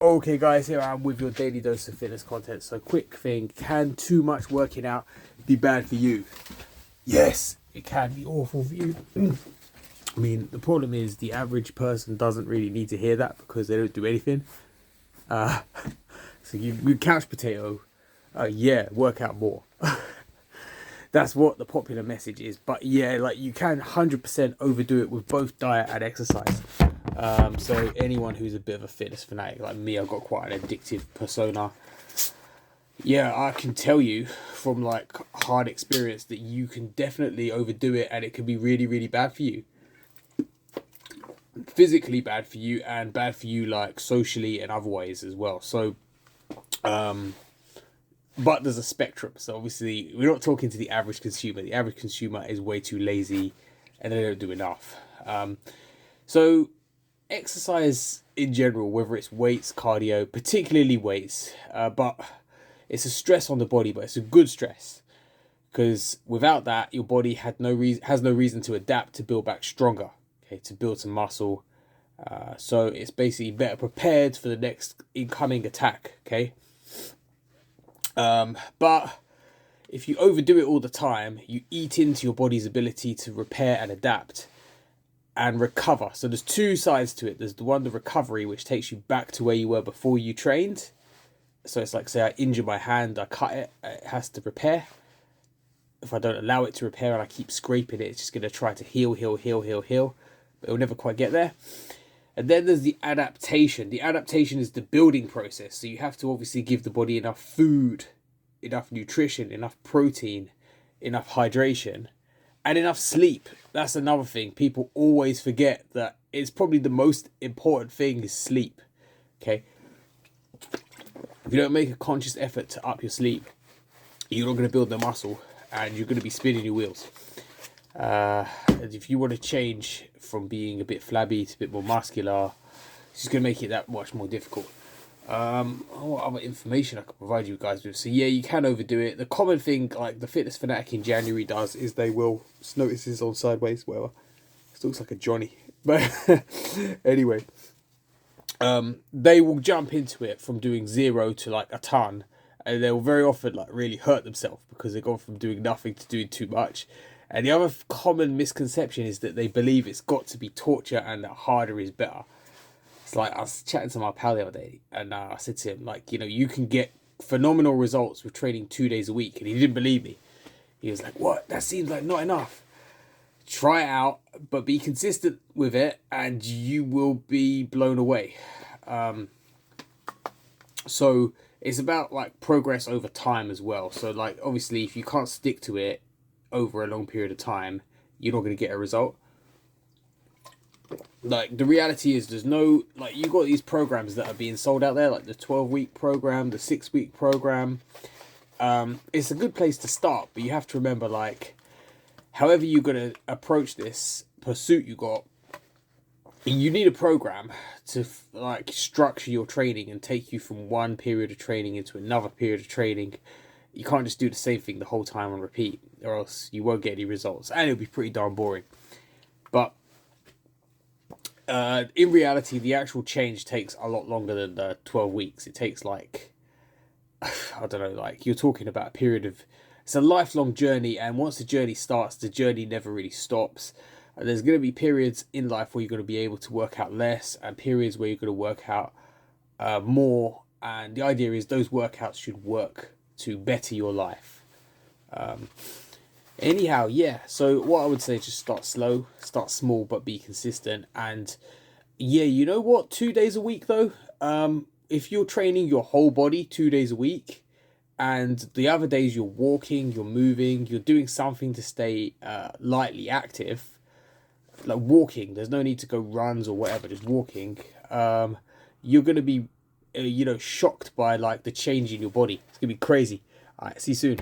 Okay guys, here I am with your daily dose of fitness content. So quick thing, can too much working out be bad for you? Yes, it can be awful for you. I mean, the problem is the average person doesn't really need to hear that because they don't do anything. So you couch potato, yeah, work out more. That's what the popular message is. But yeah, like you can 100% overdo it with both diet and exercise. So anyone who's a bit of a fitness fanatic like me, I've got quite an addictive persona. Yeah, I can tell you from like hard experience that you can definitely overdo it and it can be really, really bad for you. Physically bad for you and bad for you like socially and other ways as well. So, but there's a spectrum. So obviously we're not talking to the average consumer. The average consumer is way too lazy and they don't do enough. So exercise in general, whether it's weights, cardio, particularly weights, but it's a stress on the body, but it's a good stress because without that, your body has no reason to adapt to build back stronger. Okay, to build some muscle. So it's basically better prepared for the next incoming attack. Okay. But if you overdo it all the time, you eat into your body's ability to repair and adapt and recover. So there's two sides to it. There's the recovery, which takes you back to where you were before you trained. So it's like, say I injure my hand, I cut it, it has to repair. If I don't allow it to repair and I keep scraping it, it's just going to try to heal, but it'll never quite get there. And then there's the adaptation. The adaptation is the building process. So you have to obviously give the body enough food, enough nutrition, enough protein, enough hydration, and enough sleep. That's another thing. People always forget that it's probably the most important thing is sleep. Okay. If you don't make a conscious effort to up your sleep, you're not going to build the muscle and you're going to be spinning your wheels. And if you want to change from being a bit flabby to a bit more muscular, it's just going to make it that much more difficult. What other information I could provide you guys with? So yeah, you can overdo it. The common thing, like the fitness fanatic in January does, is they will notice this on sideways, whatever. It looks like a Johnny, but anyway, they will jump into it from doing 0 to like a ton, and they will very often like really hurt themselves because they've gone from doing nothing to doing too much. And the other common misconception is that they believe it's got to be torture and that harder is better. It's like I was chatting to my pal the other day and I said to him, like, you know, you can get phenomenal results with training 2 days a week. And he didn't believe me. He was like, what? That seems like not enough. Try it out, but be consistent with it and you will be blown away. So it's about like progress over time as well. So like, obviously, if you can't stick to it over a long period of time, you're not going to get a result. Like the reality is there's no, like you got these programs that are being sold out there, like the 12-week program, the 6-week program. It's a good place to start, but you have to remember, like, however you're going to approach this pursuit you got, you need a program to like structure your training and take you from one period of training into another period of training. You can't just do the same thing the whole time and repeat, or else you won't get any results, and it'll be pretty darn boring. But in reality, the actual change takes a lot longer than the 12 weeks. It takes like, I don't know, like you're talking about a period of, it's a lifelong journey, and once the journey starts, the journey never really stops. And there's going to be periods in life where you're going to be able to work out less, and periods where you're going to work out more. And the idea is those workouts should work to better your life. Anyhow, yeah, so what I would say is just start slow, start small, but be consistent. And yeah, you know what, 2 days a week though, if you're training your whole body 2 days a week and the other days you're walking, you're moving, you're doing something to stay lightly active, like walking, there's no need to go runs or whatever, just walking, you're going to be shocked by like the change in your body. It's gonna be crazy. All right, see you soon.